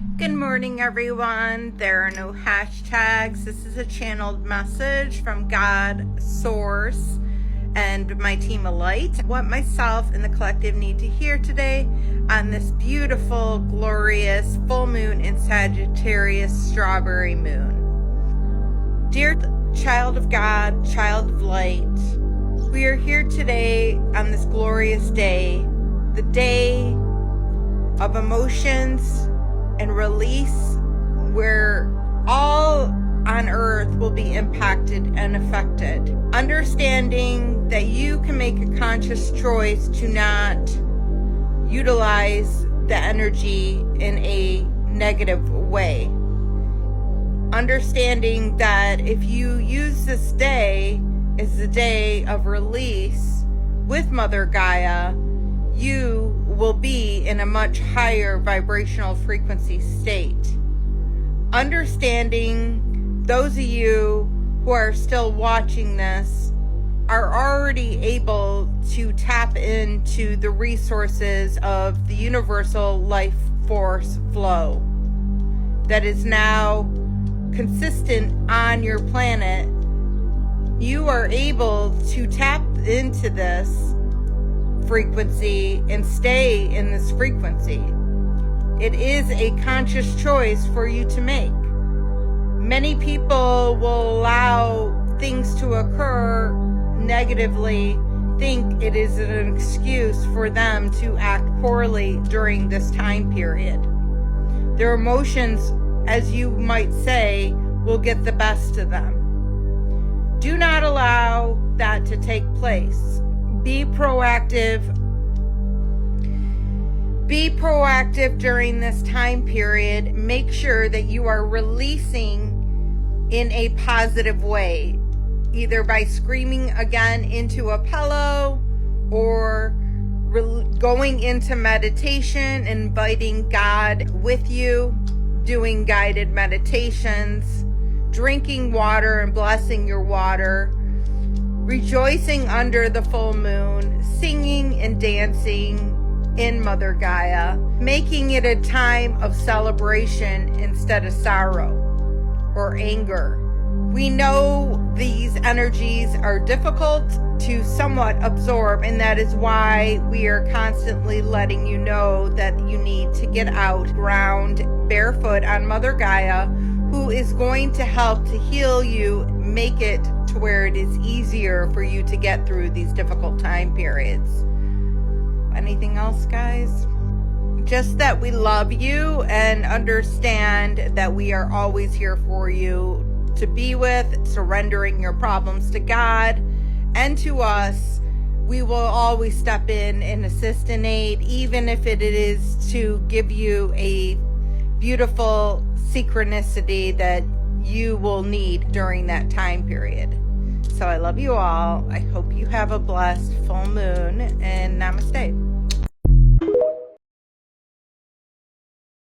Good morning, everyone. There are no hashtags. This is a channeled message from God, Source, and my team of light. What myself and the collective need to hear today on this beautiful, glorious full moon in Sagittarius strawberry moon. Dear child of God, child of light, we are here today on this glorious day, the day of emotions and release, where all on earth will be impacted and affected. Understanding that you can make a conscious choice to not utilize the energy in a negative way. Understanding that if you use this day as the day of release with Mother Gaia, you will be in a much higher vibrational frequency state. Understanding those of you who are still watching this are already able to tap into the resources of the universal life force flow that is now consistent on your planet. You are able to tap into this frequency and stay in this frequency. It is a conscious choice for you to make. Many people will allow things to occur negatively, think it is an excuse for them to act poorly during this time period. Their emotions, as you might say, will get the best of them. Do not allow that to take place. Be proactive. Be proactive during this time period. Make sure that you are releasing in a positive way, either by screaming again into a pillow or going into meditation, inviting God with you, doing guided meditations, drinking water and blessing your water, rejoicing under the full moon, singing and dancing in Mother Gaia, making it a time of celebration instead of sorrow or anger. We know these energies are difficult to somewhat absorb, and that is why we are constantly letting you know that you need to get out, ground barefoot on Mother Gaia, who is going to help to heal you, make it to where it is easier for you to get through these difficult time periods. Anything else, guys? Just that we love you and understand that we are always here for you to be with, surrendering your problems to God and to us. We will always step in and assist and aid, even if it is to give you a beautiful synchronicity that you will need during that time period. So I love you all. I hope you have a blessed full moon, and namaste.